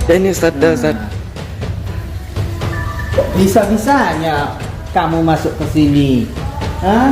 Ya ini Ustaz, dah Ustaz. Nah, kok bisa-bisanya kamu masuk ke sini? Hah?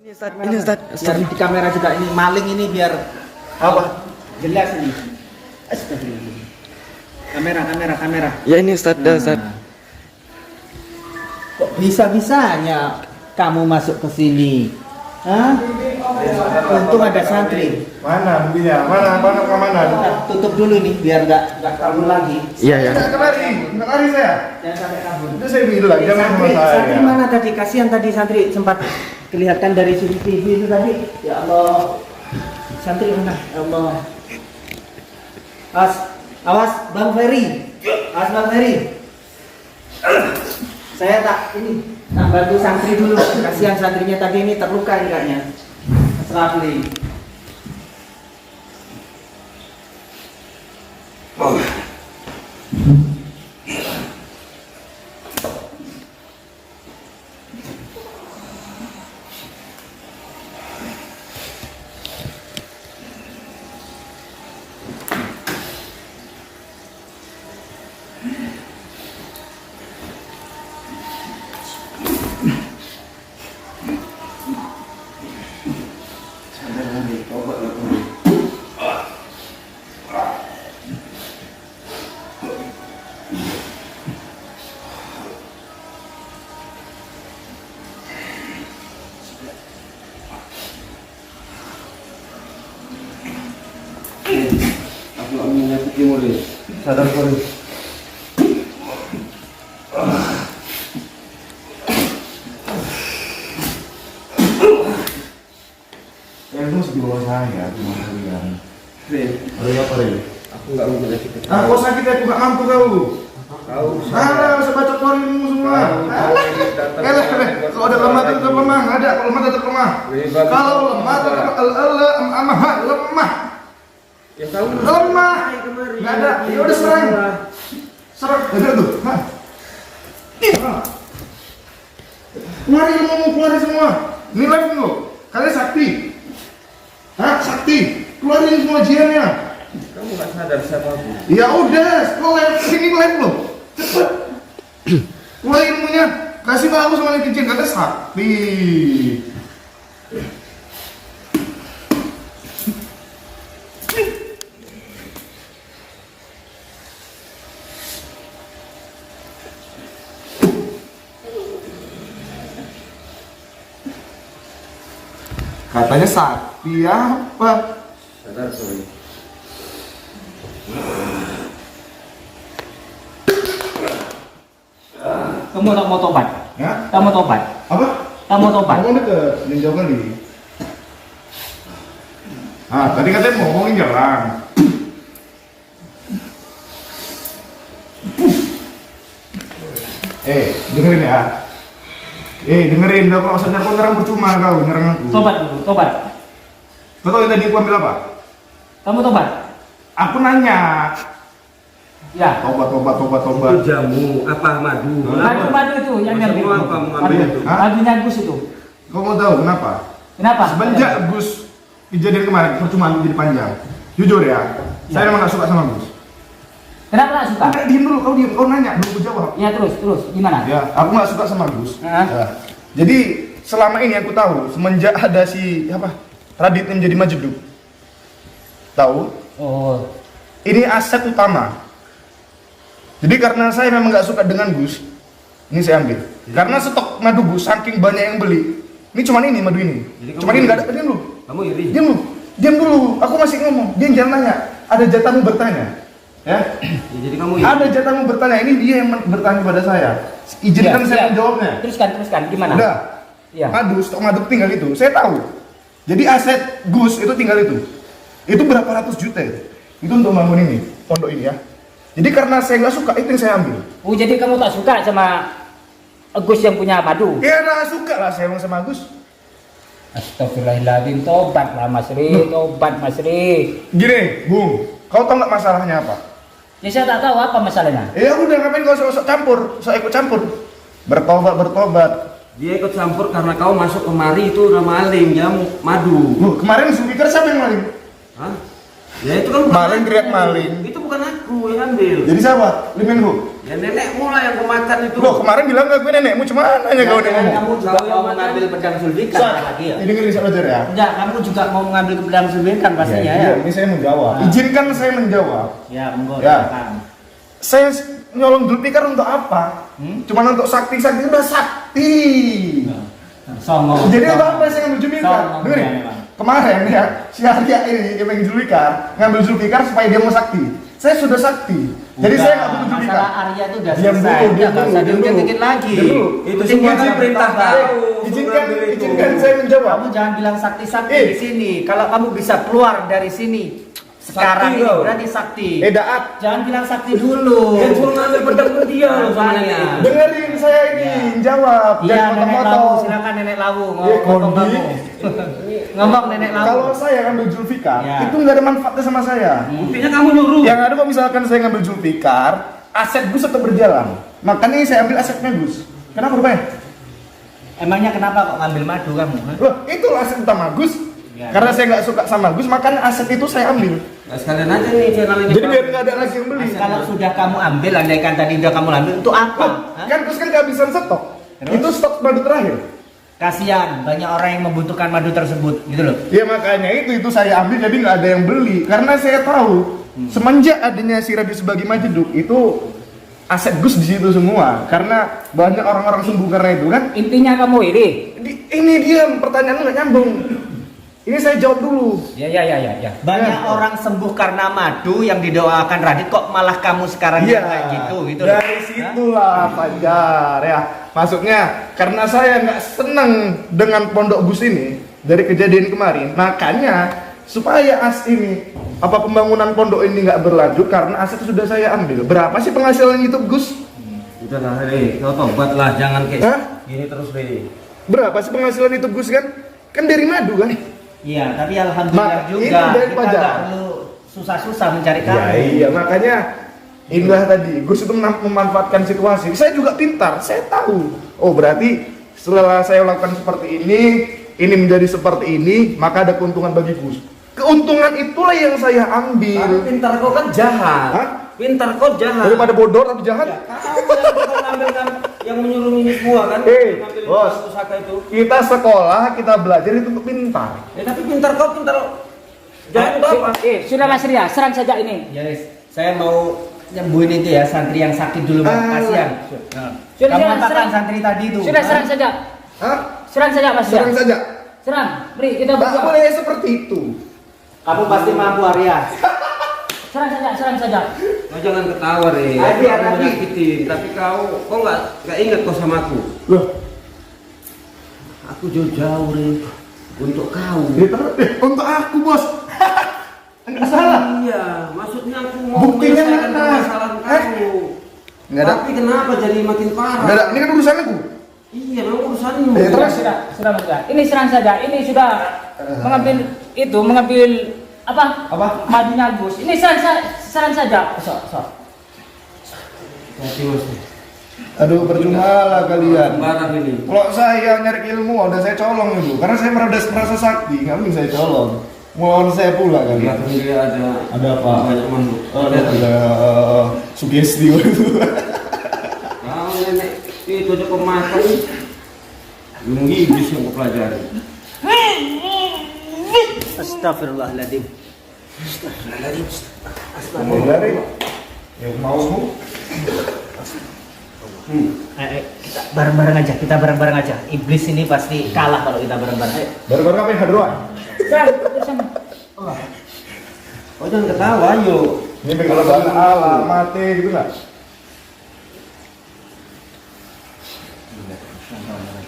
Ini Ustaz. Biar di kamera juga ini maling ini biar Apa? jelas ini. Astagfirullah. Kamera. Ya ini Ustaz, dah Ustaz. Kok bisa-bisanya kamu masuk ke sini? Hah? Untung ada santri. Mana mobilnya? Mana keamanan? Tutup dulu nih biar nggak kabur lagi. Iya ya. Nggak lari saya. Jangan sampai kabur. Itu saya bilang jangan sama Santri saya. mana tadi? Kasihan tadi santri sempat kelihatan dari CCTV itu tadi. Ya Allah. Santri mana? Ya Allah. Awas Bang Ferry. Awas Bang Ferry. Saya tak bantu santri dulu. Kasihan santrinya tadi ini terluka ini kayaknya. Rafli. Aku nggak menyakiti murid. Sadar murid. Yang itu masih di bawah saya, cuma kalian. Ada apa Rin? Aku nggak mau menyakiti. Aku sakit, aku nggak mampu kau. Usah baca korinmu semua. Kalau ada lemah tetap lemah, ada. Kalau lemah tetap lemah. Kalau lemah tetap lemah. Ya tahu. Lemah. Nggak ada. Ya udah serang. Serang. Ada tuh. Keluarin ilmu, keluarin semua. Ini live lo. Kalian sakti. Hah, sakti. Keluarin semua jiannya. Kamu nggak sadar siapa aku? Ya udah, ini live lo. Cepet. Keluarin ilmunya. Kasih tahu sama netizen kata sakti. Katanya sakti apa? Sadar sorry. Kamu tak mau tobat? Ya? Kamu tobat? Apa? Kamu tobat? Ngomong deket, jangan jauh kali. Ah, tadi katanya mau ngomongin jalan. Dengerin ya. Dengerin, udah kalau usah nyerang percuma kau nyerang aku. Tobat dulu, tobat. Kau tahu yang tadi aku ambil apa? Kamu tobat? Aku nanya. Ya. Tobat. Itu jamu apa madu? Madu itu yang Masa ngambil. mau kamu ngambil itu? Hah? Madunya Gus itu. Kau mau tahu kenapa? Kenapa? Semenjak Gus kejadian kemarin, percuma aku jadi panjang. Jujur ya, saya memang gak suka sama Gus. Kenapa nggak suka? Enggak, diem dulu, kau nanya, belum aku jawab. Ya terus gimana? Ya, aku nggak suka sama Gus. Hah? Ya. Jadi selama ini aku tahu semenjak ada si Radit yang menjadi Majidub. Tahu? Oh. Ini aset utama. Jadi karena saya memang nggak suka dengan Gus, ini saya ambil. Karena stok madu Gus saking banyak yang beli. Ini cuman ini madu ini. Jadi Cuman ini nggak ada. Diam dulu. Kamu iri? Diam dulu. Aku masih ngomong. Dia jangan nanya. Ada jatahmu bertanya. Ya. Ya, jadi kamu iri? Ada jatahmu bertanya. Ini dia yang bertanya pada saya. Izinkan saya menjawabnya. Teruskan, gimana? Udah. Iya. Madu, stok madu tinggal itu. Saya tahu. Jadi aset Gus itu tinggal itu. Itu berapa ratus juta itu. Itu untuk bangun ini, pondok ini ya. Jadi karena saya nggak suka, itu yang saya ambil. Oh, jadi kamu tak suka sama Gus yang punya madu? Ya nggak suka lah saya emang sama Gus. Astagfirullahaladzim, tobat lah Mas Ri, tobat Mas Ri. Gini, Bung, kau tahu nggak masalahnya apa? Ya saya tak tahu apa masalahnya. Ya udah, ngapain kau sok campur, sok ikut campur. Bertobat. Dia ikut campur karena kau masuk kemari itu udah maling jamu madu. Loh, kemarin speaker siapa yang maling? Hah? Ya itu kan bukan Maling aku. teriak maling. Itu bukan aku yang ambil. Jadi siapa? Limenhu. Ya Ya nenekmu lah yang kemakan itu. Loh, kemarin bilang ke gue nenekmu cuma anaknya kau udah ngomong. Kamu juga mau mengambil pedang Zulfikar lagi ya? Ini dengerin saya belajar ya. Enggak, kamu juga mau mengambil pedang Zulfikar pastinya ya. Ini saya menjawab. Izinkan saya menjawab. Ya, monggo. Ya. Kang. Saya nyolong Zulfikar untuk apa? Cuma untuk sakti udah sakti. Songong. Jadi untuk apa saya ngambil Zulfikar? Dengerin. Kemarin ya, si Arya ini yang pengen Zulfikar, ngambil Zulfikar supaya dia mau sakti. Saya sudah sakti. Jadi saya nggak butuh Zulfikar. Masalah Arya itu udah Diam selesai. dulu, Nggak usah diungkit-ungkit lagi. Diam dulu. Itu semua kan perintah kau. Izinkan saya menjawab. Kamu jangan bilang sakti-sakti Eh. di sini. Kalau kamu bisa keluar dari sini sekarang Sakti ini kau. berarti sakti. Daat. Jangan bilang sakti dulu. Kan suruh ngambil pedang ke dia loh sama nenek. Dengerin saya ini, jawab. Iya, Jangan nenek potong-potong. lawu, silakan nenek lawu ngomong Kondi. kamu. Ngomong nenek lawu. Kalau saya ngambil Zulfikar, Ya. itu nggak ada manfaatnya sama saya. Buktinya kamu nyuruh. Yang ada kalau misalkan saya ngambil Zulfikar, aset Gus tetap berjalan. Makanya saya ambil asetnya Gus. Kenapa rupanya? Emangnya kenapa kok ngambil madu kamu? Hah? Loh, itulah aset utama Gus. Ya. Karena saya nggak suka sama Gus, makanya aset itu saya ambil. Nah, sekalian aja nih channel ini. Jadi biar nggak ada lagi yang beli. Kalau sudah kamu ambil, andaikan tadi udah kamu ambil, untuk apa? Loh, Hah? kan Gus kan kehabisan stok. Terus? Itu stok madu terakhir. Kasihan, banyak orang yang membutuhkan madu tersebut, gitu loh. Ya makanya itu saya ambil jadi nggak ada yang beli karena saya tahu semenjak adanya si Radio Sebagai Majeduk itu aset Gus di situ semua karena banyak orang-orang sembuh karena itu kan. Intinya kamu ini. Ini dia pertanyaan nggak nyambung. Ini saya jawab dulu. Ya. Banyak Ya. orang sembuh karena madu yang didoakan Radit, kok malah kamu sekarang Iya. yang kayak gitu loh. Dari situlah Fajar ya. Maksudnya karena saya nggak senang dengan Pondok Gus ini dari kejadian kemarin, makanya supaya pembangunan pondok ini nggak berlanjut karena aset sudah saya ambil. Berapa sih penghasilan YouTube Gus? Udah lah, Re. Kau tobat lah, jangan kayak Hah? gini terus, Re. Berapa sih penghasilan YouTube Gus kan? Kan dari madu kan? Iya, tapi alhamdulillah juga itu dari kita pajak. nggak perlu susah-susah mencari kamu. Iya, makanya inilah tadi Gus itu memanfaatkan situasi. Saya juga pintar, saya tahu. Oh berarti setelah saya lakukan seperti ini menjadi seperti ini, maka ada keuntungan bagi Gus. Keuntungan itulah yang saya Tapi ambil. pintar kau kan jahat. Hah? Pintar kau jahat. Daripada bodoh tapi jahat. Kau yang bakal ngambil kan, yang menyuruh ini semua kan? Ngambil Bos. pusaka itu. Kita sekolah, kita belajar itu untuk pintar. Ya tapi pintar kau pintar. Jangan itu apa? Sudah Mas Ria, serang saja ini. Ya, Riz. Saya mau nyembuhin itu ya santri yang sakit dulu, Bang. Kasihan. Sudah, Kamu sudah, katakan serang. santri tadi itu. Sudah serang saja. Hah? Serang saja Mas Ria. Serang saja. Serang. Beri kita Tak berdua. boleh seperti itu. Kamu pasti mampu, Arya. Serang saja, serang saja. Kau jangan ketawa, Re. Abi, Aku Abi. menyakitin, tapi kau nggak ingat kau sama aku. Loh, Aku jauh-jauh, Re. Untuk kau. untuk aku bos. Enggak salah. Iya, maksudnya aku mau Buktinya menyelesaikan mana? permasalahan kamu. Nggak ada. Tapi kenapa jadi makin parah? Enggak ada, ini kan urusan aku. Iya, memang urusanmu. Sudah, sudah Mas Ria. Ini serang saja. Ini sudah mengambil apa? Apa? Madunya Gus. Ini serang saja. Sok. Hati, Mas. Aduh, percuma lah kalian. Barang ini. Kalau saya nyari ilmu, udah saya colong itu. Karena saya merasa sakti, nggak mungkin saya colong. Mau saya pula Di kali. belakang dia Ada apa? Banyak makhluk. Ada sugesti itu. Kau nenek itu aja pemakan. Ilmu iblis yang kau pelajari. Astagfirullahaladzim. Dari yang maumu. Kita bareng-bareng aja. Iblis ini pasti kalah kalau kita bareng-bareng. Ayo. Baru-baru apa yang hadroan? Serang. Bersama. Kau jangan ketawa, ayo. Ini kalau bahasa Allah, mati gitu nggak?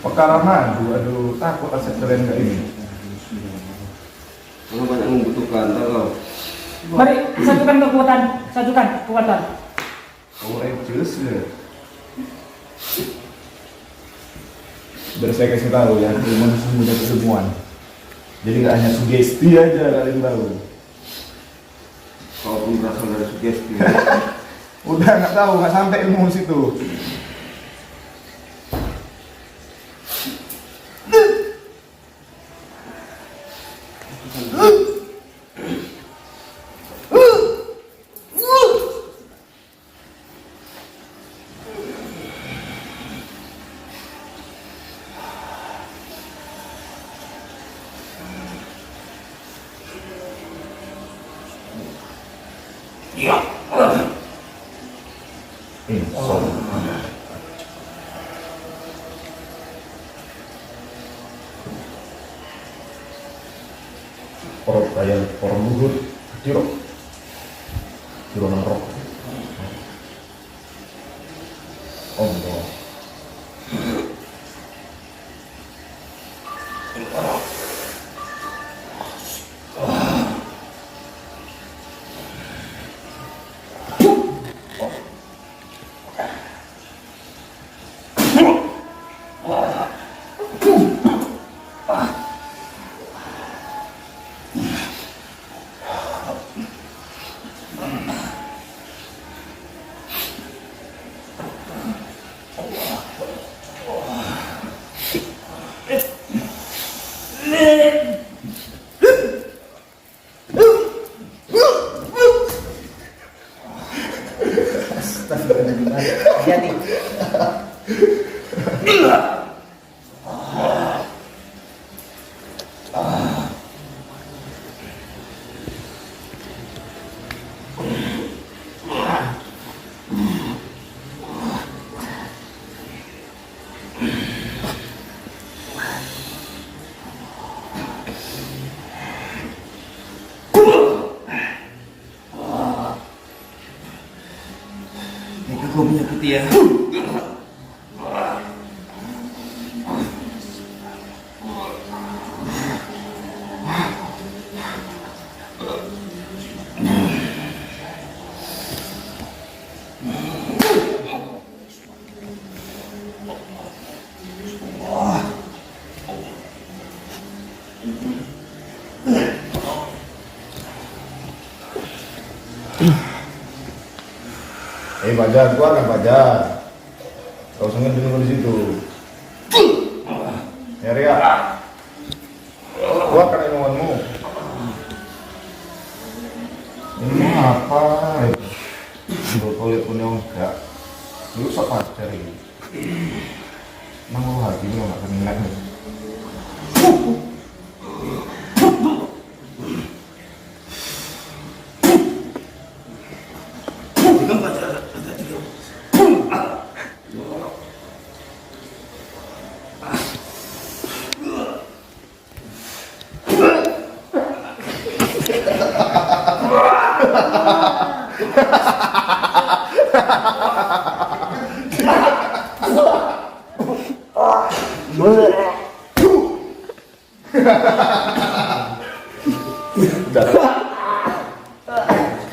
Perkara madu, aduh takut aset kalian nggak ini. Karena banyak membutuhkan, tahu kau. Mari satukan kekuatan. Oh, jelas ya. Biar saya kasih tahu ya, ilmu mudah keilmuan. Jadi nggak hanya sugesti aja kalian tahu. Kau pun berasal dari sugesti. Udah nggak tahu, nggak sampai ilmu situ. Insyaallah. Orang kaya, orang luhur, jiro nang rok. Allah. Jadi Kau punya putih ya. Fajar, keluarkan Fajar. Kau sengaja dulu di situ. Ya Ria. Keluarkan ilmuanmu. Ini apa? Botol punya enggak. Lu sok pacar ini. Nang lu hati lu enggak minat nih.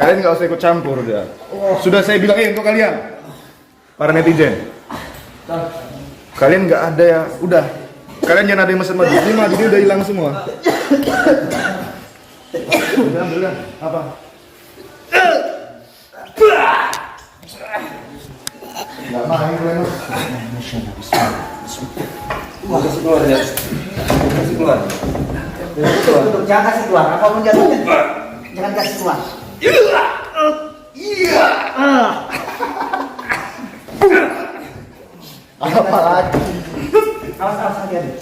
Kalian nggak usah ikut campur dia. Sudah saya bilangin untuk kalian, para netizen. Kalian nggak ada ya, udah. Kalian jangan ada yang mesen madu. Ini madu udah hilang semua. Udah, ambil apa? Nggak main kalian. Kasih keluar ya. Kasih keluar. Tutup, jangan kasih keluar. Apapun jatuhnya, jangan kasih keluar. Apa lagi? Awas hati-hati.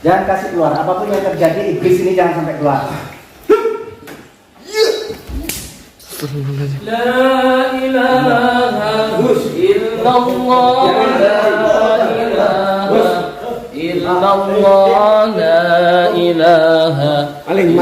Jangan kasih keluar. Apapun yang terjadi, iblis ini jangan sampai keluar. La ilaha illallah, la ilaha illallah, la ilaha Maling.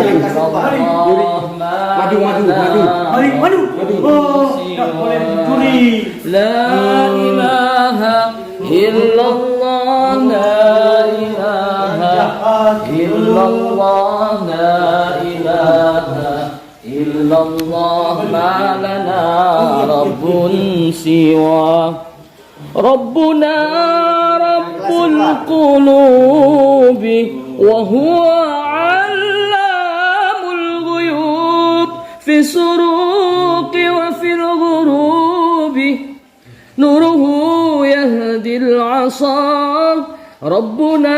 Madu. Oh, tak boleh dicuri. La ilaha illallah, la ilaha illallah, la ilaha illallah, ma lana rabbun siwa rabbuna rabbul qulubi wa huwa allamul ghuyub fi suruqi wa fil ghurubi nuruhu yahdil asa rabbuna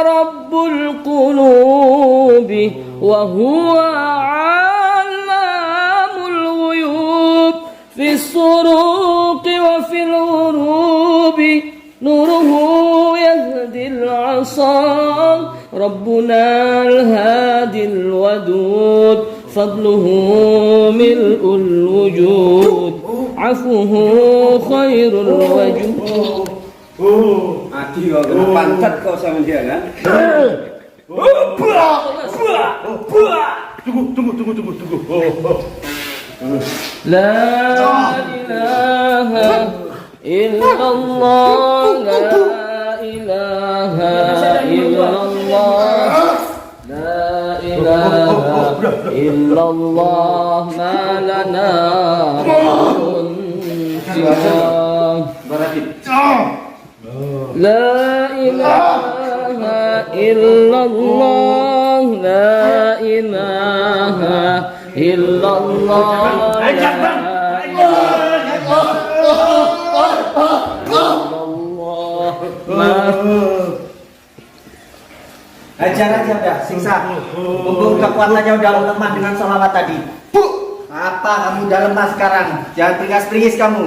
rabbul qulubi wa huwa allamul ghuyub fi suruqi wa fil ghurubi nuruhu yahdil asa rabbuna al-hadil wadud فضله ملء الوجود عفوه خير الوجود. Mati kau kena pantat kau sama dia kan? Tunggu. لا إله إلا الله لا إله إلا الله لا إله إلا الله ما لنا رب سواه لا إله إلا الله لا إله إلا الله Ajar aja udah, siksa. Mumpung kekuatannya udah lemah dengan sholawat tadi. Apa kamu udah lemah sekarang? Jangan peringas-peringis kamu.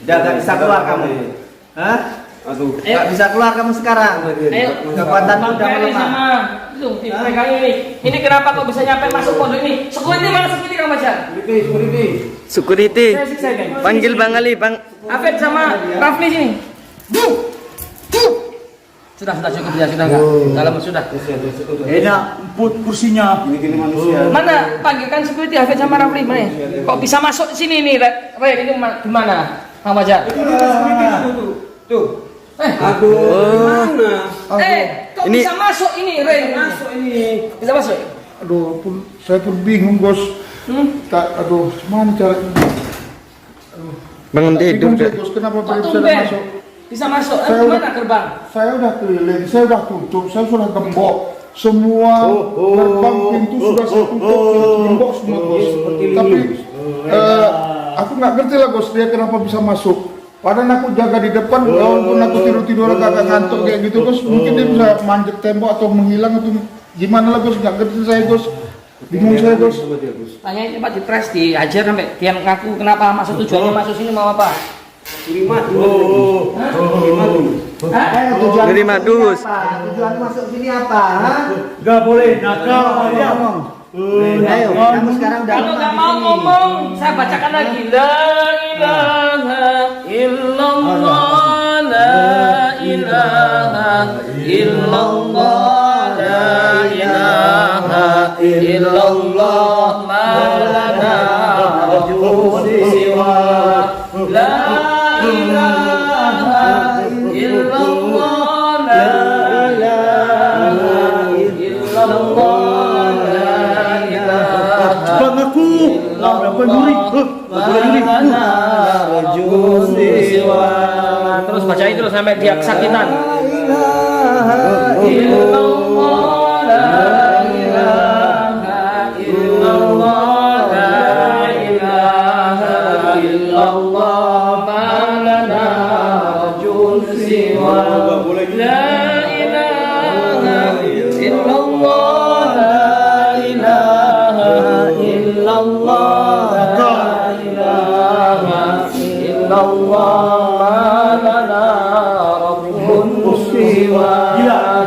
Udah gak bisa keluar kamu. Hah? Aduh. Gak bisa keluar kamu sekarang. Ayo, Kekuatanmu udah Ferry melemah. sama itu dipegang ini. Ini kenapa kok bisa nyampe masuk pondok ini? Security mana security Kang Fajar? Security. Saya siksa ini. Panggil Bang Ali, Bang. Afid sama Rafli sini. Sudah cukup ya, sudah enggak? Dalam sudah. Enak, emput kursinya. Ini manusia. Mana panggilkan security Afid sama Rafli mana? Kok bisa masuk sini nih, Re? Ini gimana? Kang Fajar. Tuh. Oh. Kok Ini- bisa masuk ini, Re? Masuk ini. Bisa masuk? Aduh, saya pun bingung, Bos. Aduh, mana caranya? Bangun tidur. Bingung saya, Bos. Kenapa Kok Ferry bisa tumben? masuk? Bisa masuk? Saya Gimana udah- gerbang? Saya udah keliling, saya udah tutup, saya sudah gembok. Semua gerbang pintu sudah saya tutup, gembok semua, Bos. Tapi aku nggak ngerti lah, Bos, dia kenapa bisa masuk. Padahal aku jaga di depan, walaupun aku tidur agak ngantuk kayak gitu, Bos. Mungkin dia bisa manjat tembok atau menghilang atau gimana lah, Bos. Nggak ngerti saya, Bos. Bingung saya, Bos. Tanya coba di press, diajar sampai dia ngaku kenapa masuk, tujuannya masuk sini mau apa? Tujuan Beri madus. Tujuan masuk sini apa? Hah? Gak boleh nakal aja. Ayo, kamu sekarang udah Kalau lemah nggak di mau sini. ngomong, saya bacakan lagi. La ilaha illallah, la ilaha illallah, la ilaha illallah, ma lana rabbun siwa. La ilaha illallah, la ilaha illallah, la ilaha Bang aku. Berapa nyuri? Terus baca itu sampai dia kesakitan.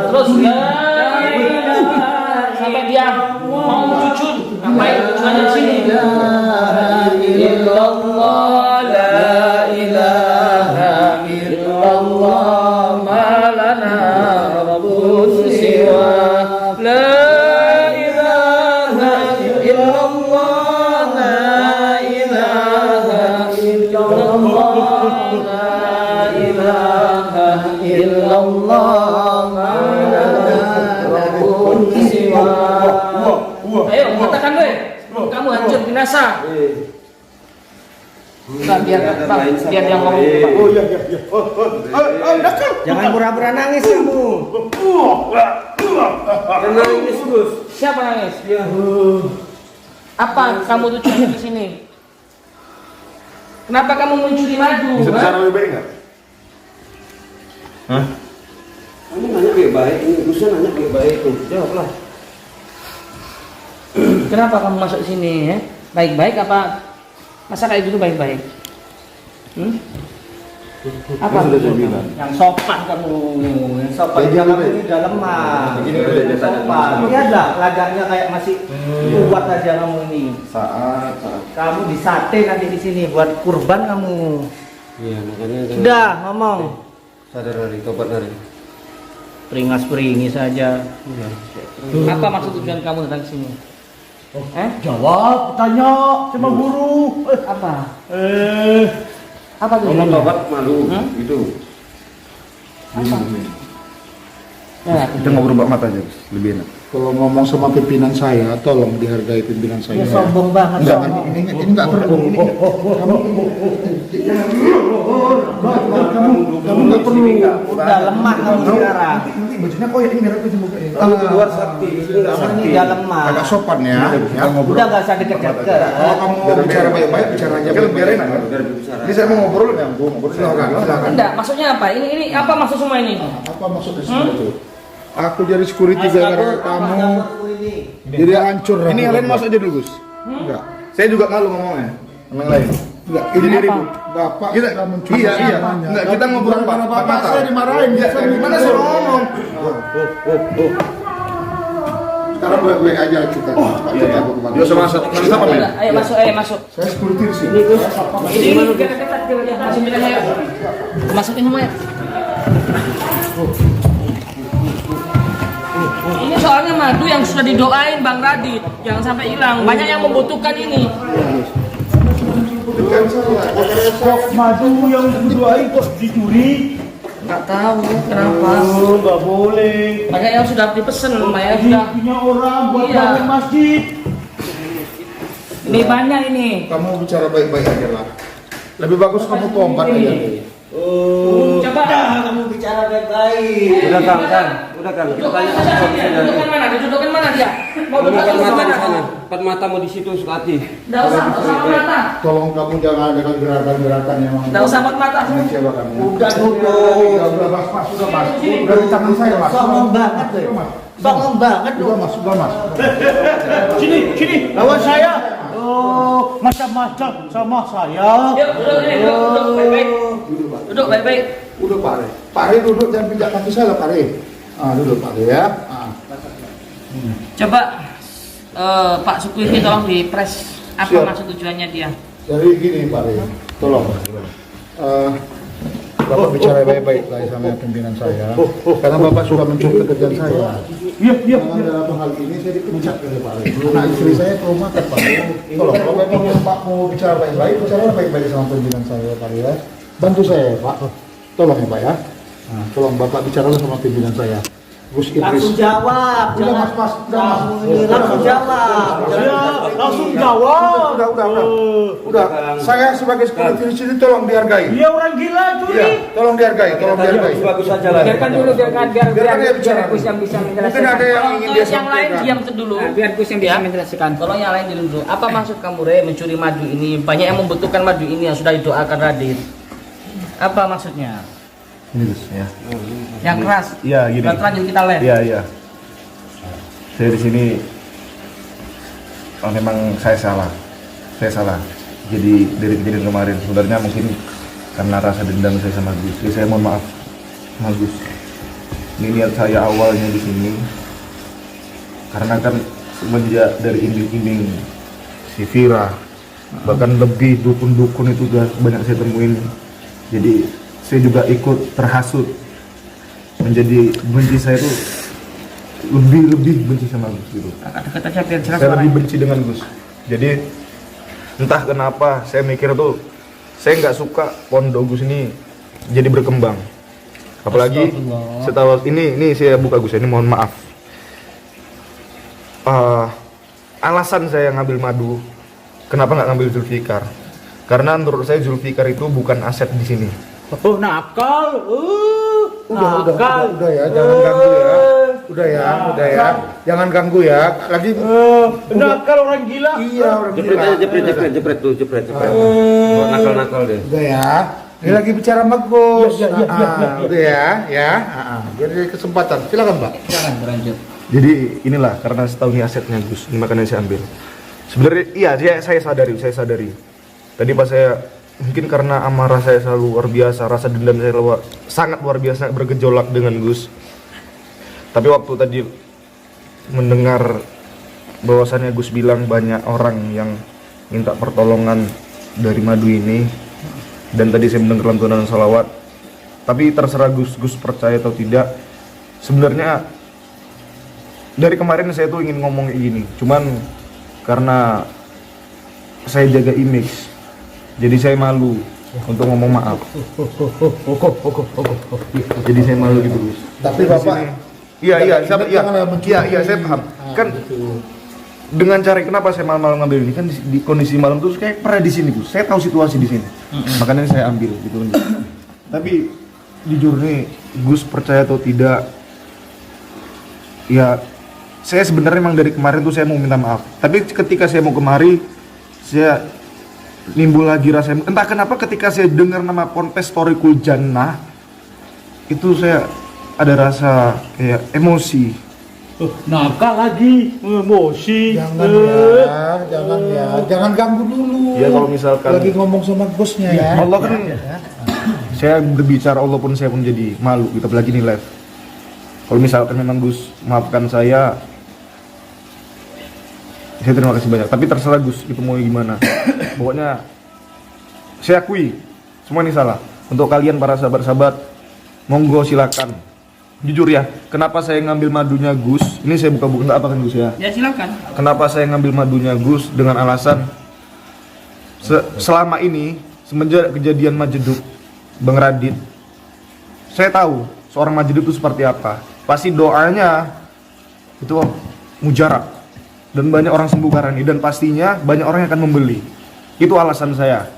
Terus sampai dia mau jujur, ngapain tujuannya di sini? Illallah, la ilaha illallah, ma lana rabbun siwa. La ilaha illallah, la ilaha illallah, la ilaha illallah, ma lana rabbun siwa. Ayo katakan deh, kamu hancur binasa. Nah, biar dia ngomong. Oh iya. Jangan pura-pura nangis kamu. Nangis Gus. Siapa nangis? Apa kamu tujuannya ke sini? Kenapa kamu mencuri madu? Bisa ha? bicara lebih baik nggak? Hah? Kamu nanya baik-baik, ini Gusnya nanya baik-baik tuh. Jawablah. Kenapa kamu masuk sini? Baik-baik apa? Masa kayak gitu baik-baik? Apa? Sudah saya bilang. Yang sopan kamu, yang sopan. Ya, Kamu jangan. ini udah lemah. Begini, Yang sopan. Lihatlah, lagaknya kayak masih kuat aja kamu ini. Saat. Kamu disate nanti di sini buat kurban kamu. Iya, makanya Sudah ngomong. sadar hari, tobat hari. Peringas-peringis saja. Apa maksud tujuan kamu datang ke sini? Jawab, tanya sama guru. Apa? Apa Apa Kalau tujuannya? tobat malu, itu. Kita ngobrol mbak mata aja, Gus. Lebih enak. Kalau ngomong sama pimpinan saya, tolong dihargai pimpinan saya. Dia sombong banget. Enggak, sombong. ini enggak perlu. Kamu nggak perlu. Udah lemah kamu sekarang. Nanti bajunya koyak ini merah baju muka ini. Kamu di luar sakti, di sini nggak Kamu sakti. ini udah lemah. Agak sopan ya. Ya. Udah gak usah deket-deket. Kalau kamu mau bicara baik-baik, bicara aja biarin aja. Biar bicara. Ini saya mau ngobrol ya, Bu. Ngobrol silakan. Enggak, maksudnya apa? Ini apa maksud semua ini? Apa maksudnya itu? Aku jadi security gara-gara kamu. Jadi hancur. Ini yang lain masuk aja dulu, Gus. Enggak. Saya juga malu ngomongnya. Sama yang lain. Enggak, ini Kenapa? diriku. Bapak Kita sudah mencuri iya. semuanya. Enggak, kita ngobrol Gara-gara Pak bapak saya dimarahin. Ya, Saya gimana suruh ngomong? Sekarang baik-baik aja kita. Iya. Dia usah masuk. Kita apa, Men? Ayo masuk, masuk. Saya security di sini. Ini dekat-dekat ya. Masukin aja. Masukin semua ya. Ini soalnya madu yang sudah didoain Bang Radit, jangan sampai hilang. Banyak yang membutuhkan ini. Kok madu yang didoain kok dicuri? Nggak tahu kenapa. Oh, nggak boleh. Banyak yang sudah dipesan, banyak yang sudah. Punya orang buat Iya. bangun masjid. Ini banyak ini. Kamu bicara baik-baik aja lah. Lebih bagus kamu tobat aja. Coba. Kamu bicara baik-baik. Udah Kang, udah Kang. Kita tanya apa bisa dari. Dudukan mana? Dudukan mana dia? Mau Empat dudukan mata di mana? sana, empat matamu di situ sekati. Nggak usah mata. Tolong kamu jangan dengan gerakan-gerakan yang Nggak usah mata. mengecewa kamu. Udah duduk. Udah mas, sudah mas. Udah di tangan saya mas. Songong banget tuh. Songong banget Udah tuh. mas, sudah mas. Sini, lawan saya. Oh, macam-macam sama saya. Yuk, duduk baik-baik. Duduk baik-baik. Udah Pak Re. Pak Re duduk dan pinjak kaki saya lah Pak Re. Duduk Pak Re ya. Coba Pak Sukriti tolong dipres apa Siap. maksud tujuannya dia. Jadi gini Pak Re, tolong. Bapak bicara baik-baik lah sama pimpinan saya. Karena Bapak sudah mencuri pekerjaan saya. Iya, iya. Karena dalam hal ini saya dipecat oleh Pak Re. Nah istri saya trauma kan Pak Re. Tolong, kalau memang Pak mau bicara baik-baik, bicara baik-baik sama pimpinan saya Pak Re ya. Bantu saya Pak. Tolong ya Pak ya. Tolong Bapak bicara sama pimpinan saya. Gus Langsung Idris. jawab. Udah mas, mas. Udah mas. Kamu ini langsung jawab. Ya, langsung jawab. Udah. Saya sebagai security di sini tolong dihargai. Dia orang gila curi. Iya, tolong dihargai, tolong dihargai. Bagus aja lah. Biarkan dulu, biar Biarkan dia bicara. Gus yang bisa menjelaskan. Mungkin ada yang Tolong ingin dia yang lain sampaikan. diam dulu. Biar Gus yang bisa menjelaskan. Tolong yang lain diam dulu. Apa maksud kamu Re mencuri madu ini? Banyak yang membutuhkan madu ini yang sudah didoakan Radit. Apa maksudnya? Ini, Gus, ya. Yang keras. Iya, gini. Dan lanjut kita live. Iya. Saya di sini memang saya salah. Jadi dari kejadian kemarin sebenarnya mungkin karena rasa dendam saya sama Gus. Jadi saya mohon maaf sama Gus. Ini niat saya awalnya di sini karena kan semenjak dari iming-iming si Vira, bahkan lebih dukun-dukun itu udah banyak saya temuin. Jadi saya juga ikut terhasut menjadi benci saya tuh lebih benci sama Gus gitu. Dekat aja biar jelas Saya lebih suaranya. benci dengan Gus. Jadi entah kenapa saya mikir tuh saya nggak suka pondok Gus ini jadi berkembang. Apalagi setelah ini saya buka Gus, ini mohon maaf. Alasan saya ngambil madu, kenapa nggak ngambil Zulfikar? Karena menurut saya Zulfikar itu bukan aset di sini. Oh, nakal. Udah ya, jangan ganggu ya. Udah ya. Jangan ganggu ya. Lagi Nakal orang gila. iya orang Jepret gila. aja, jepret tuh, jepret. Buat nakal-nakal deh. Udah ya. Ini lagi bicara bagus. Udah ya. Biar ada kesempatan. Silakan, Pak. Jangan berlanjut. Jadi inilah karena setahu ini asetnya Gus, ini makanya saya ambil. Sebenarnya iya saya sadari. Tadi pas saya mungkin karena amarah saya selalu luar biasa, rasa dendam saya sangat luar biasa bergejolak dengan Gus. Tapi waktu tadi mendengar bahwasannya Gus bilang banyak orang yang minta pertolongan dari madu ini, dan tadi saya mendengar lantunan salawat. Tapi terserah Gus percaya atau tidak. Sebenarnya dari kemarin saya tuh ingin ngomong kayak gini, cuman karena saya jaga image, jadi saya malu untuk ngomong maaf. Jadi saya malu gitu, Gus. Tapi Bapak, Iya, saya paham. Kan gitu. dengan cara kenapa saya malam-malam ngambil ini kan di kondisi malam tuh kayak pernah di sini, Gus. Saya tahu situasi di sini. Makanya saya ambil gitu. Tapi jujur nih, Gus percaya atau tidak, ya saya sebenarnya memang dari kemarin tuh saya mau minta maaf. Tapi ketika saya mau kemari, saya nimbul lagi rasa, entah kenapa ketika saya dengar nama Ponpes Thoriqul Jannah, itu saya ada rasa kayak emosi. Nakal lagi, emosi. Jangan ganggu dulu. Ya kalau misalkan Lagi ngomong sama bosnya ya. Allah kan, saya berbicara Allah pun saya pun jadi malu. Kita lagi nih live. Kalau misalkan memang Gus maafkan saya terima kasih banyak. Tapi terserah Gus itu mau gimana. Pokoknya saya akui semua ini salah. Untuk kalian para sahabat-sahabat, monggo silakan. Jujur ya, kenapa saya ngambil madunya Gus? Ini saya buka-buka apa kan Gus ya? Ya silakan. Kenapa saya ngambil madunya Gus dengan alasan selama ini semenjak kejadian Majeduk Bang Radit, saya tahu seorang Majeduk itu seperti apa. Pasti doanya itu mujarab dan banyak orang sembuh karena ini, dan pastinya banyak orang yang akan membeli. Itu alasan saya.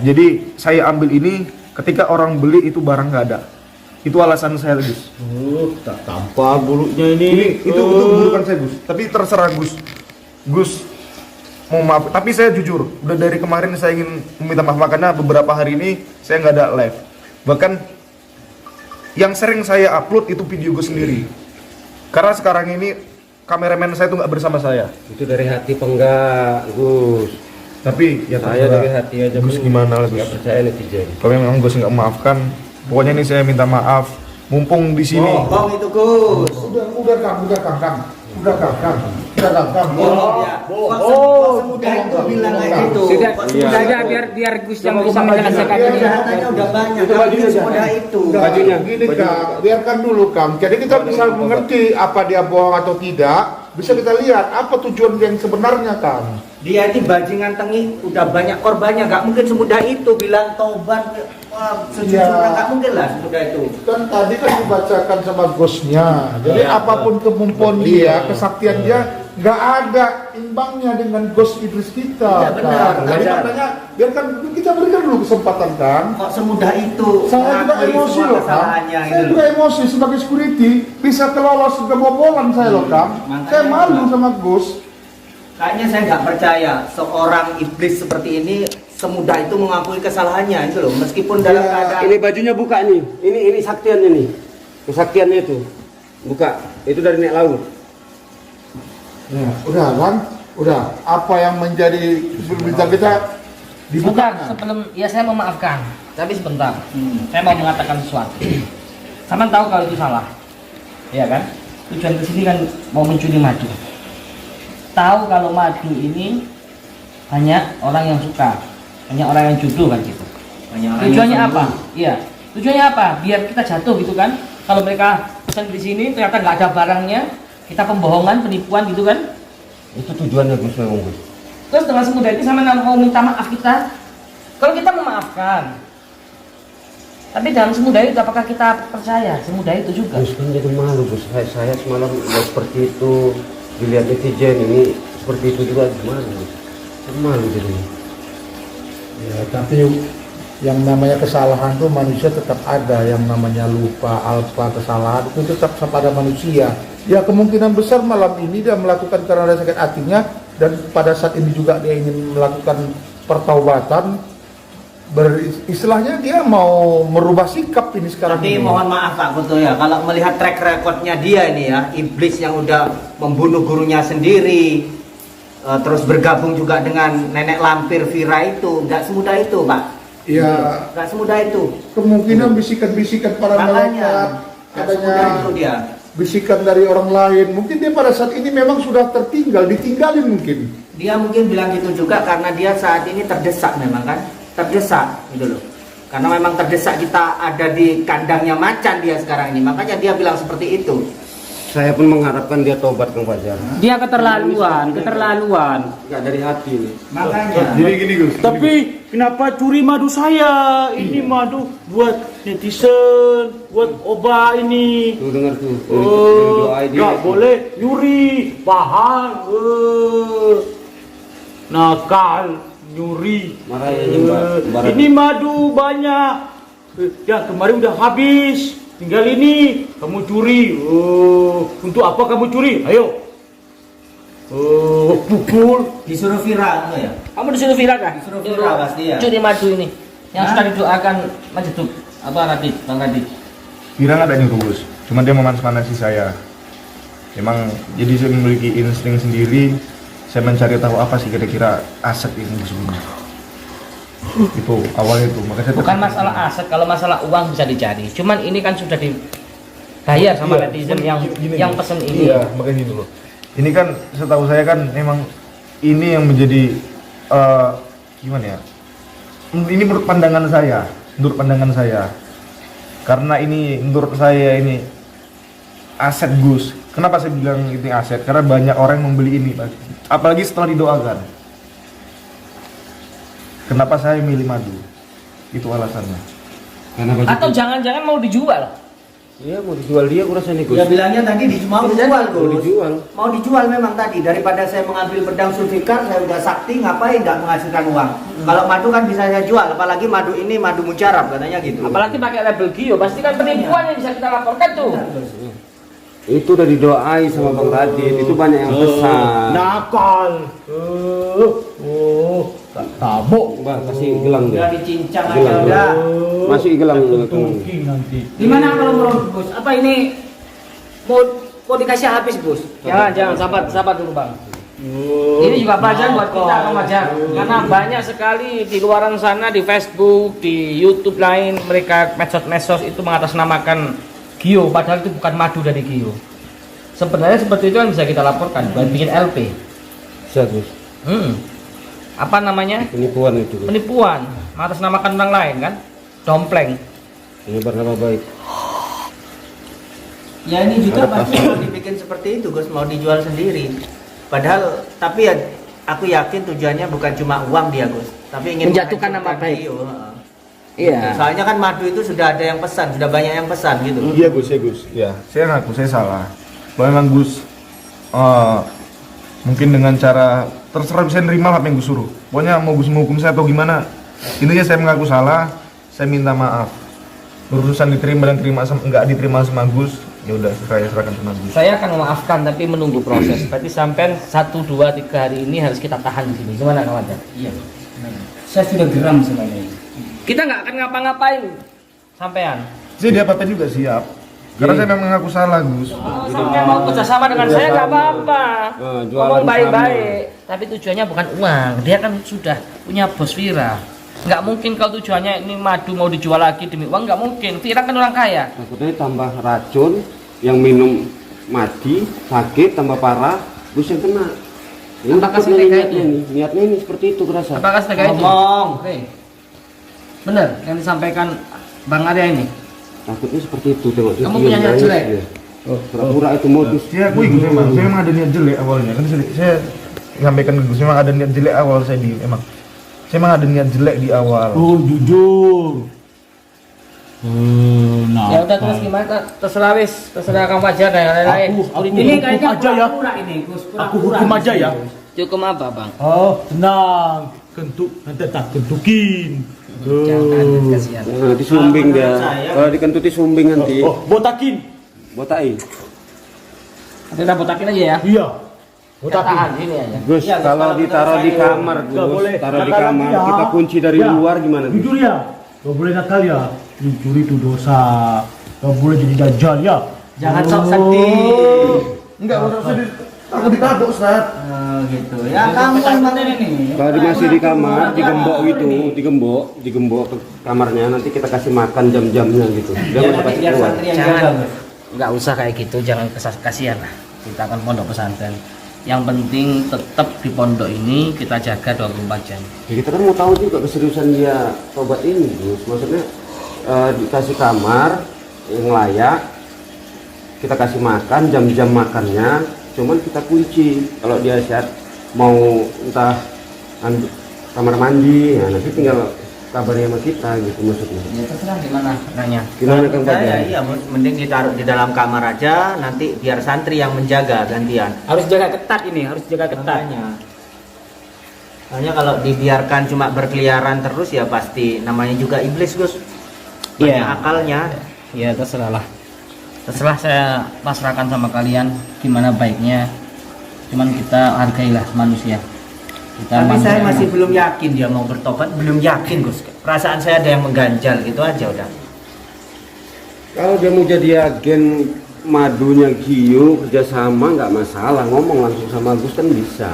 Jadi saya ambil ini, ketika orang beli itu barang nggak ada. Itu alasan saya, Gus. Tak tampak bulutnya ini. Itu bukan saya, Gus. Tapi terserah Gus. Gus mau maaf, tapi saya jujur, udah dari kemarin saya ingin meminta maaf karena beberapa hari ini saya nggak ada live. Bahkan yang sering saya upload itu video Gus sendiri. Karena sekarang ini kameramen saya tuh nggak bersama saya. Itu dari hati apa enggak, Gus? Tapi ya Saya dari hati aja, Gus gimana lah, Gus? Enggak percaya netizen. Kalau memang Gus nggak memaafkan, pokoknya ini saya minta maaf. Mumpung di sini. Bohong itu Gus. Udah Kang. Kok semudah itu bilang kayak gitu. Sudah biar Gus yang bisa menjelaskan ini. Kejahatannya udah banyak. Itu bajunya semudah itu. Bajunya. Gini Kang, biarkan dulu Kang. Jadi kita bisa mengerti apa dia bohong atau tidak. Bisa kita lihat apa tujuan yang sebenarnya Kang. Dia ini bajingan tengih, udah banyak korbannya, nggak mungkin semudah itu bilang tobat. Wah, sejujurnya nggak mungkin lah semudah itu. Kan tadi kan dibacakan sama bosnya. Jadi apapun kemampuan dia, kesaktian dia, nggak ada imbangnya dengan Gus Idris kita. Iya, benar. Kang. Jadi makanya biarkan kita berikan dulu kesempatan Kang. Kok semudah itu? Saya juga mengakui emosi semua loh Kang. kesalahannya Saya gitu juga loh. emosi sebagai security bisa kelolos kebobolan saya loh Kang. Makanya Saya malu Bang. sama Gus. Kayaknya saya nggak percaya seorang iblis seperti ini semudah itu mengakui kesalahannya itu loh, meskipun dalam Ya, keadaan Ini bajunya buka nih. Ini saktiannya nih. Kesaktiannya itu. Buka. Itu dari naik laut. Ya, udah kan? Udah. Apa yang menjadi berita kita dibuka? Sebentar, sebelum ya saya memaafkan. Tapi sebentar, saya mau mengatakan sesuatu. Sama tahu kalau itu salah, ya kan? Tujuan kesini kan mau mencuri madu. Tahu kalau madu ini banyak orang yang suka, banyak orang yang jodoh kan gitu. Tujuannya apa? Iya. Tujuannya apa? Biar kita jatuh gitu kan? Kalau mereka pesan di sini ternyata nggak ada barangnya, kita pembohongan, penipuan gitu kan? Itu tujuannya Gus memang, Gus. Terus dengan semudah itu sama mau minta maaf kita. Kalau kita memaafkan, tapi dalam semudah itu apakah kita percaya? Semudah itu juga. Gus kan jadi malu, Gus. Saya semalam udah seperti itu, dilihat netizen ini seperti itu juga gimana, Gus? Kan malu jadi. Ya, tapi yang namanya kesalahan tuh manusia tetap ada, yang namanya lupa, alpa, kesalahan itu tetap pada manusia. Ya kemungkinan besar malam ini dia melakukan karena ada sakit hatinya, dan pada saat ini juga dia ingin melakukan pertaubatan. Istilahnya dia mau merubah sikap ini sekarang. Tapi ini. mohon maaf Pak Kuto ya, kalau melihat track recordnya dia ini ya, iblis yang udah membunuh gurunya sendiri, terus bergabung juga dengan nenek lampir Vira itu, nggak semudah itu Pak. Ya, Nggak semudah itu. kemungkinan bisikan-bisikan para malaikat, Nggak semudah itu katanya dia. bisikan dari orang lain. Mungkin dia pada saat ini memang sudah ditinggalin mungkin. Dia mungkin bilang gitu juga karena dia saat ini terdesak memang kan, terdesak gitu loh. Karena memang terdesak, kita ada di kandangnya macan dia sekarang ini, makanya dia bilang seperti itu. Saya pun mengharapkan dia tobat Kang Fajar. Dia keterlaluan. Enggak dari hati nih. Makanya. Jadi gini Gus. Tapi kenapa curi madu saya? Ini madu buat netizen, buat obat ini. Tuh dengar tuh. Oh, Doa dia. nggak boleh nyuri, paham? Nakal, nyuri. Marahnya Mbak. Ini madu banyak. Ya kemarin udah habis. Tinggal ini kamu curi. Untuk apa kamu curi? Ayo. Pukul. Disuruh viral ya. Kamu disuruh viral kah? Disuruh viral pasti ya. Curi madu ini. Yang sudah didoakan Majiduk atau Radit, Bang Radit. Kira nggak ada nyuruh Gus, cuma dia memanas-manasi saya. Memang jadi saya memiliki insting sendiri. Saya mencari tahu apa sih kira-kira aset ini sebenarnya. Itu awalnya itu, makanya saya Bukan masalah aset, kalau masalah uang bisa dicari. Cuman ini kan sudah dibayar sama Iya, netizen cuman gini, yang pesen ini. Iya, makanya gini loh. Ini kan setahu saya kan memang ini yang menjadi gimana ya? Ini menurut pandangan saya. Karena ini menurut saya ini aset Gus. Kenapa saya bilang ini aset? Karena banyak orang yang membeli ini, Pak. Apalagi setelah didoakan. Kenapa saya milih madu? Itu alasannya. Karena Atau jangan-jangan mau dijual. Iya mau dijual dia kurasa nih Gus. Dia bilangnya tadi mau dijual Mau Gus. dijual. Mau dijual memang tadi, daripada saya mengambil pedang Zulfikar, saya udah sakti, ngapain nggak menghasilkan uang. Kalau madu kan bisa saya jual, apalagi madu ini madu mujarab katanya gitu. Apalagi pakai label Gio, pasti kan penipuan yang bisa kita laporkan tuh. Itu udah didoai sama Bang Radit. Itu banyak yang pesan. Nakal. Tabok. Mbak kasih gelang Udah dia. dicincang aja Gelang. udah. Masih gelang. Tuking nanti. Gimana kalau menurut Gus? Apa ini mau dikasih habis Gus? Jangan, sabar dulu Bang. Ini juga pelajaran buat kita Bang Fajar. Karena banyak sekali di luaran sana, di Facebook, di YouTube lain, mereka medsos itu mengatasnamakan Gio, padahal itu bukan madu dari Gio. Sebenarnya seperti itu kan bisa kita laporkan, buat bikin LP. Bisa Gus. Apa namanya? Penipuan itu. Gus. Penipuan, mengatasnamakan orang lain kan? Dompleng. Penyebar nama baik. Ya ini juga Ada pasti mau dibikin seperti itu Gus, mau dijual sendiri. Padahal tapi ya aku yakin tujuannya bukan cuma uang dia Gus, tapi ingin Menjatuhkan nama menghancurkan baik. Gio. Iya. Soalnya kan madu itu sudah ada yang pesan, sudah banyak yang pesan gitu. Iya Gus, ya. Saya ngaku saya salah. Bahwa memang Gus mungkin dengan cara terserah bisa nerima apa yang Gus suruh. Pokoknya mau Gus menghukum saya atau gimana, intinya saya mengaku salah, saya minta maaf. Urusan diterima dan nggak diterima sama Gus, ya udah saya serahkan sama Gus. Saya akan memaafkan tapi menunggu proses. Berarti sampai 1, 2, 3 hari ini harus kita tahan di sini. Gimana kawan? Iya. Saya sudah geram sebenarnya. Kita nggak akan ngapa-ngapain sampean. Saya diapa-apa juga siap. Karena saya memang mengaku salah Gus. Sampai mau kerjasama dengan saya nggak apa-apa. Jualan Ngomong baik-baik. Tapi tujuannya bukan uang. Dia kan sudah punya bos Vira. Nggak mungkin kalau tujuannya ini madu mau dijual lagi demi uang, nggak mungkin. Vira kan orang kaya. Takutnya tambah racun, yang minum mati, sakit, tambah parah, Gus yang kena. Ini Apakah takutnya seperti niatnya itu? nih, niatnya ini seperti itu kerasa. Apakah sebagai itu? Ngomong. Oke. Benar yang disampaikan Bang Arya ini. Takutnya seperti itu, tengok dia Kamu diam, punya niat nangis jelek? dia. Pura-pura itu modus. Saya akui Gus saya memang ada niat jelek awalnya. Kan saya sampaikan ke Gus, memang ada niat jelek awal saya emang. Saya memang ada niat jelek di awal. Oh jujur. Ya udah terus gimana? Terserah Kang Fajar dan yang lain-lain. Aku Ini hukum kayaknya aja ya. pura-pura ini Gus. Aku hukum aja ya. Cukup apa Bang? Oh tenang. Nanti tak kentukin. Jangan kasihan. Nah, disumbing dia. Saya. Kalau dikentuti sumbing nanti. Botakin. Botai. Kita botakin aja ya. Iya. Kita tahan sini aja. Gus, Iya, kalau kalau ditaruh menurut di saya, kamar, nggak Gus, boleh. taruh di Nakal kamar, ya. kita kunci dari Ya. luar gimana? Gus? Jujur ya. Gak boleh nakal ya. Mencuri itu dosa. Gak boleh jadi dajjal ya. Jangan sok sedih. Enggak, Aku ditabuk, Ustaz. Oh, gitu. Ya kamu emang ini. Kalau dia masih di kamar, digembok ke kamarnya, nanti kita kasih makan jam-jamnya gitu. Dia Ya, masih nanti pasti biar keluar. santri yang jaga, Jangan, Gus. nggak usah kayak gitu, jangan kasihan lah. Kita kan pondok pesantren. Yang penting tetap di pondok ini kita jaga 24 jam. Ya, kita kan mau tahu juga keseriusan dia tobat ini, Gus. Maksudnya dikasih kamar yang layak, kita kasih makan, jam-jam makannya, cuman kita kunci. Kalau dia sehat mau entah kamar mandi, ya nanti tinggal kabarnya sama kita gitu maksudnya. Ya terserah gimana nanya. Gimana Kang Saya Fajar? iya, mending ditaruh di dalam kamar aja, nanti biar santri yang menjaga gantian. Harus jaga ketat ini, harus jaga ketat. Hanya kalau dibiarkan cuma berkeliaran terus ya pasti namanya juga iblis, Gus. Banyak Iya. akalnya. Ya terserah lah. Terserah, saya pasrahkan sama kalian gimana baiknya. Cuman kita hargailah manusia. Kita Tapi saya manusia masih yang- belum yakin dia mau bertobat, belum yakin, Gus. Perasaan saya ada yang mengganjal gitu aja udah. Kalau dia mau jadi agen madunya Gio kerjasama nggak masalah, ngomong langsung sama Gus kan bisa.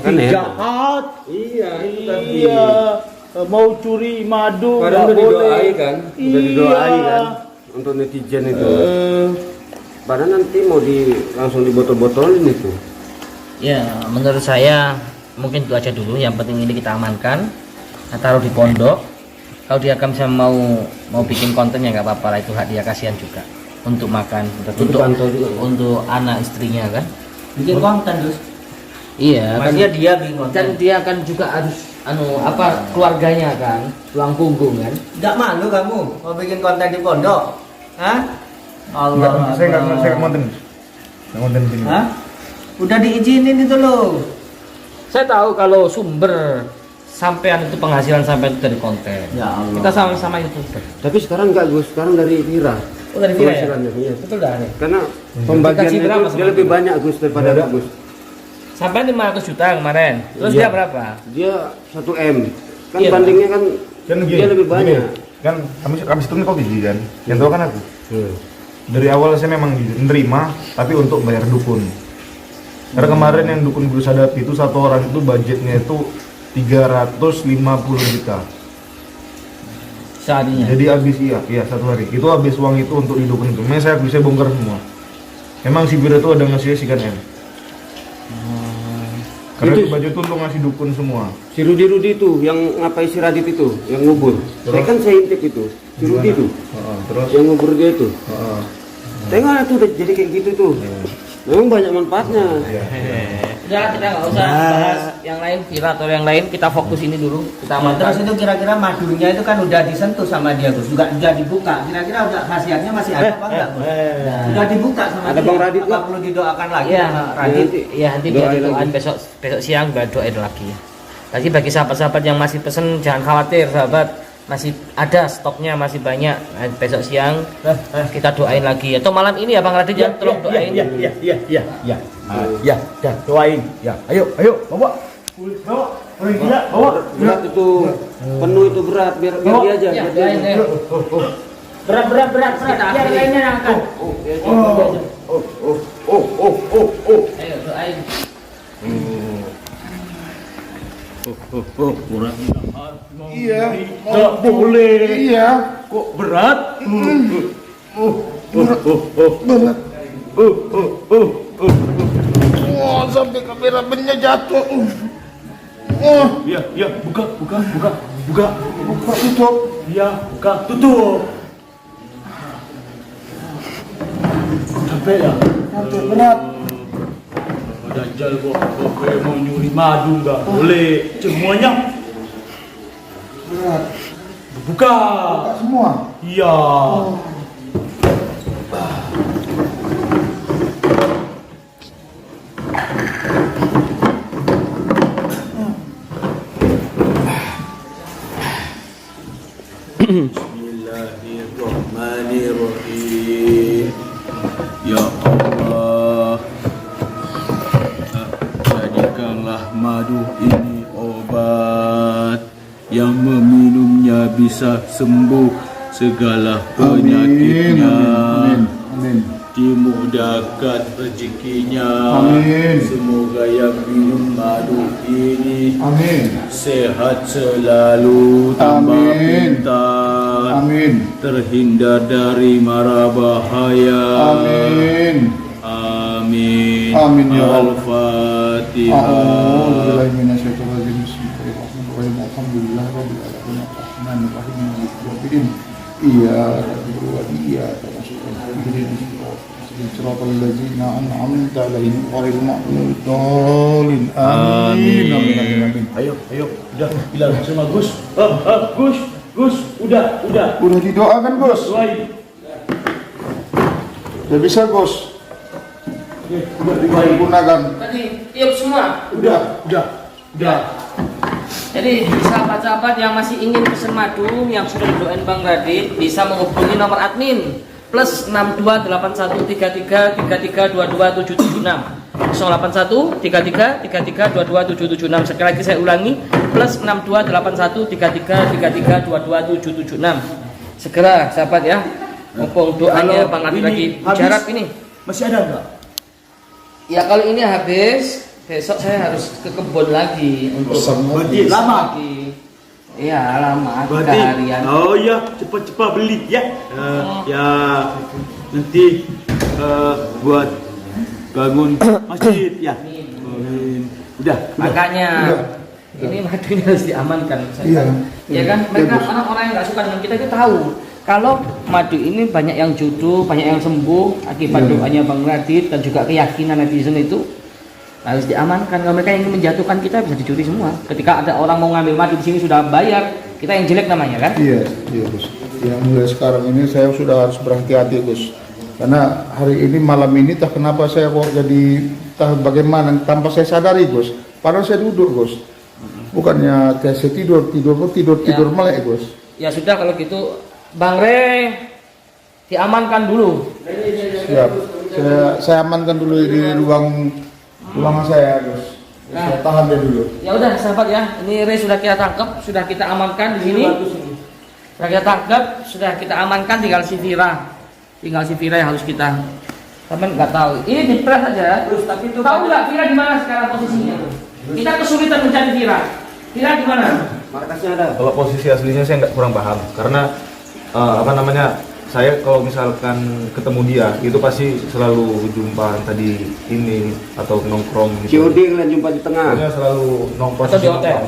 Kan enak. Jahat. Iya, itu tadi. Iya. Mau curi madu Padahal nggak udah boleh. didoai kan, udah Iya. didoai kan untuk netizen itu. Padahal nanti mau langsung dibotol-botolin itu. Ya menurut saya mungkin itu aja dulu. Yang penting ini kita amankan, kita taruh di pondok. Kalau dia akan bisa mau bikin konten ya nggak apa-apa lah, itu hak dia, kasihan juga untuk makan, Itu dipantau juga. untuk anak istrinya kan. Bikin konten, Gus. Iya kan. Maksudnya dia bikin konten. Dan dia akan juga harus keluarganya kan, tulang punggung kan. Enggak malu kamu mau bikin konten di pondok? Hah? Enggak, Allah. saya nggak konten. Nggak konten sini. Hah? Udah diizinin itu loh. Saya tahu kalau sumber sampean itu penghasilan sampean itu dari konten. Ya Allah. Kita sama-sama YouTuber. Tapi sekarang enggak Gus, sekarang dari Vira. Oh dari Vira ya? Penghasilannya, iya. Betul dah nih. Karena pembagiannya Dikasih berapa itu dia sama lebih dia? banyak Gus daripada Gus. Sampai 500 juta kemarin. Terus Iya. dia berapa? Dia 1 M. Kan Iya, bandingnya kan Kan gini, dia lebih banyak. gini, kan habis itu kan kau biji kan, yang tahu kan aku. Hmm. Dari awal saya memang menerima, tapi untuk bayar dukun. Karena kemarin yang dukun Gus hadapi itu satu orang itu budgetnya itu 350 juta. Seharinya. Jadi habis iya satu hari. Itu habis uang itu untuk di dukun itu. Memang saya bisa bongkar semua. Memang si Bira itu ada ngasih sekian M. Karena itu baju itu untuk ngasih dukun semua. Si Rudi itu yang ngapain si Radit itu, yang ngubur. Saya intip itu. Si Rudi itu, Terus yang ngubur dia itu. Tengok itu udah jadi kayak gitu tuh. Memang banyak manfaatnya. Udah kita nggak usah bahas yang lain, Vira atau yang lain, kita fokus ini dulu. Kita Nah, terus amankan. itu kira-kira madunya itu kan udah disentuh sama dia, Gus. Juga udah dibuka. Kira-kira udah khasiatnya masih ada apa enggak, Gus? Udah dibuka sama Ada dia. Bang Radit Apa kok. perlu didoakan lagi Iya, sama Radit? Iya, nanti dia Doain doain lagi. besok siang biar doain lagi. Lagi bagi sahabat-sahabat yang masih pesen jangan khawatir sahabat, masih ada stoknya masih banyak. Nah, besok siang kita doain lagi. Atau malam ini ya Bang Radit ya, tolong doain. Ya, dah doain. Ya, ayo, bawa. Bawa. Gila, bawa. Berat itu, penuh itu berat. Biar dia aja. Ya, biar dia doain aja. ya. Berat. Kita Biar akhiri. lainnya yang angkat. Ayo doain. iya, Nggak boleh. iya, Kok berat? berat. Oh, sampai kameramennya jatuh. Oh, Ya, buka. buka tutup. Ya, buka, tutup. Capek ya? Sampai berat. Dajjal kok mau nyuri madu nggak boleh. Semuanya Berat. buka. Buka semua. Iya. Bismillahirrahmanirrahim. Ya Allah, jadikanlah madu ini obat yang meminumnya bisa sembuh segala penyakitnya. Amin. dimudahkan rezekinya. Amin. Semoga yang minum madu ini Amin. sehat selalu, tambah Amin. pintar, Amin. terhindar dari mara bahaya. Amin. Amin. Amin, ya Allah. Al-Fatihah. A'udzubillahi minasyaitonirrajim. Bismillahirrahmanirrahim. Alhamdulillahirabbil alamin. Arrahmanirrahim. Maliki yaumiddin. Iyyaka na'budu wa iyyaka nasta'in. Ihdinas siratal ladzina an'amta 'alaihim ghairil maghdubi 'alaihim. Amin. Amin. Amin. Amin. Ayo, udah bilang sama Gus. Gus, udah. Udah didoakan, Gus. Doain. Udah bisa, Gus. Udah doain. Gunakan. Tadi tiup semua. Udah. Jadi sahabat-sahabat yang masih ingin pesan madu yang sudah didoain Bang Radit bisa menghubungi nomor admin plus 62813333227776 0813333227776. Sekali lagi saya ulangi, plus 62813333227776. Segera sahabat ya, mumpung doanya Bang Radit lagi bicara ini. Masih ada enggak? Ya kalau ini habis, besok saya harus ke kebun lagi untuk Berarti lama. lagi. Iya lama, 3 Berarti, harian. oh ya, cepat-cepat beli ya. Ya nanti buat bangun masjid ya. Amin. Udah. Makanya ini madu ini harus diamankan. Iya. Ya kan, mereka orang-orang yang nggak suka dengan kita itu tahu kalau madu ini banyak yang jodoh, banyak yang sembuh akibat doanya Bang Radit dan juga keyakinan netizen itu harus diamankan. Kalau mereka ingin menjatuhkan kita bisa dicuri semua. Ketika ada orang mau ngambil madu di sini sudah bayar, kita yang jelek namanya kan? Iya, Gus. Yang mulai sekarang ini saya sudah harus berhati-hati, Gus. Karena hari ini malam ini tak kenapa saya kok jadi tak bagaimana tanpa saya sadari, Gus. Padahal saya duduk, Gus. Bukannya kayak saya tidur melek, Gus. Ya sudah kalau gitu, Bang Re diamankan dulu. Siap. Saya amankan dulu di ruangan saya, Gus. Saya tahan dia dulu. Ya udah sahabat ya, ini Re sudah kita tangkap, sudah kita amankan di sini. Sudah kita tangkap, sudah kita amankan, tinggal si Vira yang harus kita. Teman nggak tahu. Ini dipres saja. Terus tapi itu tahu nggak Vira di mana sekarang posisinya? Kita kesulitan mencari Vira. Vira di mana? Markasnya ada. Kalau posisi aslinya saya nggak kurang paham karena saya kalau misalkan ketemu dia itu pasti selalu jumpa tadi ini atau nongkrong gitu. COD kalian jumpa di tengah. Pokoknya selalu nongkrong Atau di hotel?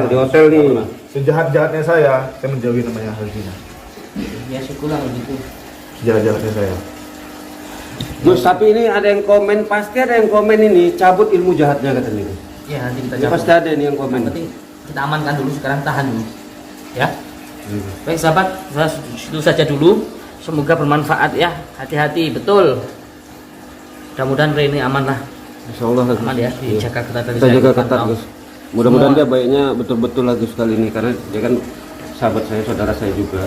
Di hotel nih. Sejahat-jahatnya saya menjauhi namanya Halvina. Ya syukurlah begitu. Sejahat-jahatnya saya. Gus, tapi ini ada yang komen, pasti ada yang komen ini cabut ilmu jahatnya katanya. Ya nanti kita Ini jawab. pasti ada nih yang komen. Yang penting kita amankan dulu, sekarang tahan dulu. Ya. Baik sahabat, itu saja dulu. Semoga bermanfaat ya. Hati-hati, betul. Mudah-mudahan Re ini aman lah. Insya Allah Aman ya, dijaga ketat dari kita saya. jaga ketat, pantau. Gus. Mudah-mudahan Semua. dia baiknya betul-betul lagi sekali ini karena dia kan sahabat saya, saudara saya juga.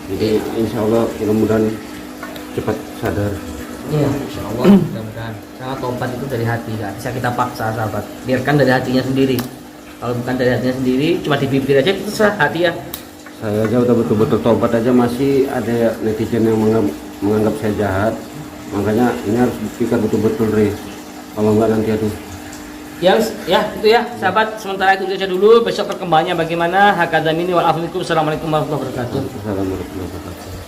Jadi insya Allah mudah-mudahan cepat sadar. Iya, insya Allah. Mudah-mudahan. Sangat tobat itu dari hati, nggak bisa kita paksa sahabat. Biarkan dari hatinya sendiri. Kalau bukan dari hatinya sendiri, cuma di bibir aja itu terserah hati ya. Saya aja udah betul-betul tobat aja masih ada netizen yang menganggap saya jahat. Makanya ini harus dipikir betul-betul, Re. Kalau enggak nanti aduh. Yang ya itu ya sahabat, sementara itu saja dulu. Besok perkembangannya bagaimana? Hakadzamini wal afwikum. Assalamualaikum warahmatullahi wabarakatuh. Assalamualaikum warahmatullahi wabarakatuh.